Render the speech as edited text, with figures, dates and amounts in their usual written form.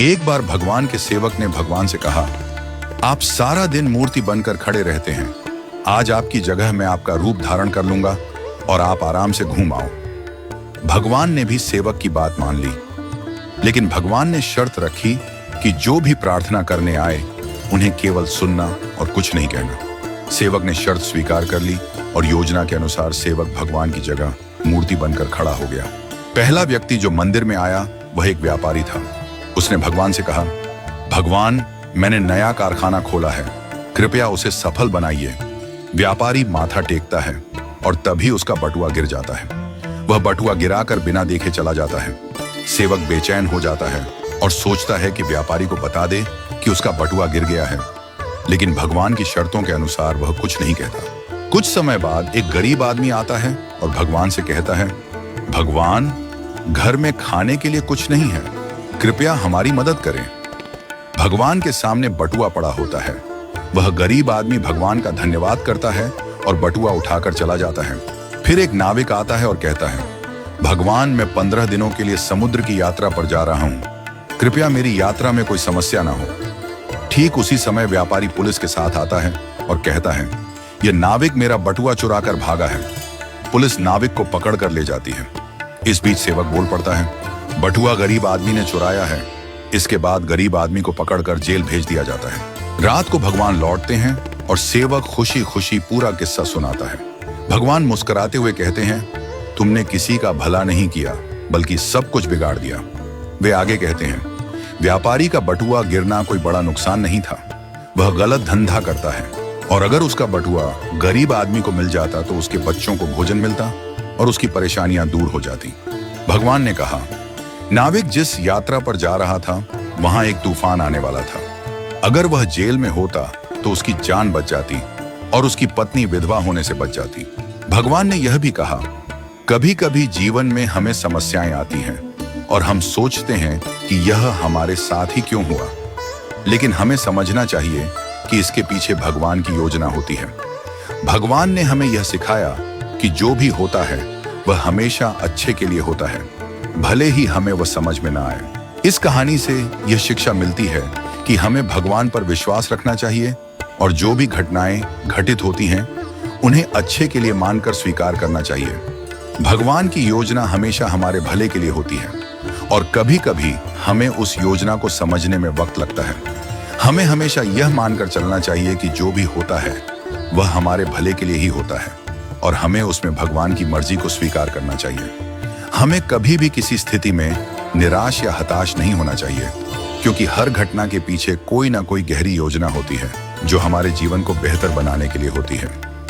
एक बार भगवान के सेवक ने भगवान से कहा, आप सारा दिन मूर्ति बनकर खड़े रहते हैं, आज आपकी जगह मैं आपका रूप धारण कर लूंगा और आप आराम से घूम आओ। भगवान ने भी सेवक की बात मान ली, लेकिन भगवान ने शर्त रखी कि जो भी प्रार्थना करने आए उन्हें केवल सुनना और कुछ नहीं कहना। सेवक ने शर्त स्वीकार कर ली और योजना के अनुसार सेवक भगवान की जगह मूर्ति बनकर खड़ा हो गया। पहला व्यक्ति जो मंदिर में आया वह एक व्यापारी था। उसने भगवान से कहा, भगवान, मैंने नया कारखाना खोला है, कृपया उसे सफल बनाइए। व्यापारी माथा टेकता है और तभी उसका बटुआ गिर जाता है। वह बटुआ गिराकर बिना देखे चला जाता है। सेवक बेचैन हो जाता है और सोचता है कि व्यापारी को बता दे कि उसका बटुआ गिर गया है, लेकिन भगवान की शर्तों के अनुसार वह कुछ नहीं कहता। कुछ समय बाद एक गरीब आदमी आता है और भगवान से कहता है, भगवान, घर में खाने के लिए कुछ नहीं है, कृपया हमारी मदद करें। भगवान के सामने बटुआ पड़ा होता है। वह गरीब आदमी भगवान का धन्यवाद करता है और बटुआ उठाकर चला जाता है। फिर एक नाविक आता है और कहता है, भगवान, मैं 15 दिनों के लिए समुद्र की यात्रा पर जा रहा हूं, कृपया मेरी यात्रा में कोई समस्या ना हो। ठीक उसी समय व्यापारी पुलिस के साथ आता है और कहता है, यह नाविक मेरा बटुआ चुराकर भागा है। पुलिस नाविक को पकड़ कर ले जाती है। इस बीच सेवक बोल पड़ता है, बटुआ गरीब आदमी ने चुराया है। इसके बाद गरीब आदमी को पकड़कर जेल भेज दिया जाता है। रात को भगवान लौटते हैं और सेवक खुशी खुशी पूरा किस्सा सुनाता है। भगवान मुस्कुराते हुए कहते हैं, तुमने किसी का भला नहीं किया बल्कि सब कुछ बिगाड़ दिया। वे आगे कहते हैं, व्यापारी का बटुआ गिरना कोई बड़ा नुकसान नहीं था, वह गलत धंधा करता है, और अगर उसका बटुआ गरीब आदमी को मिल जाता तो उसके बच्चों को भोजन मिलता और उसकी परेशानियां दूर हो जाती। भगवान ने कहा, नाविक जिस यात्रा पर जा रहा था वहां एक तूफान आने वाला था। अगर वह जेल में होता तो उसकी जान बच जाती और उसकी पत्नी विधवा होने से बच जाती। भगवान ने यह भी कहा, कभी कभी जीवन में हमें समस्याएं आती हैं और हम सोचते हैं कि यह हमारे साथ ही क्यों हुआ, लेकिन हमें समझना चाहिए कि इसके पीछे भगवान की योजना होती है। भगवान ने हमें यह सिखाया कि जो भी होता है वह हमेशा अच्छे के लिए होता है, भले ही हमें वह समझ में ना आए। इस कहानी से यह शिक्षा मिलती है कि हमें भगवान पर विश्वास रखना चाहिए और जो भी घटनाएं घटित होती हैं उन्हें अच्छे के लिए मानकर स्वीकार करना चाहिए। भगवान की योजना हमेशा हमारे भले के लिए होती है और कभी कभी हमें उस योजना को समझने में वक्त लगता है। हमें हमेशा यह मानकर चलना चाहिए कि जो भी होता है वह हमारे भले के लिए ही होता है और हमें उसमें भगवान की मर्जी को स्वीकार करना चाहिए। हमें कभी भी किसी स्थिति में निराश या हताश नहीं होना चाहिए, क्योंकि हर घटना के पीछे कोई ना कोई गहरी योजना होती है जो हमारे जीवन को बेहतर बनाने के लिए होती है।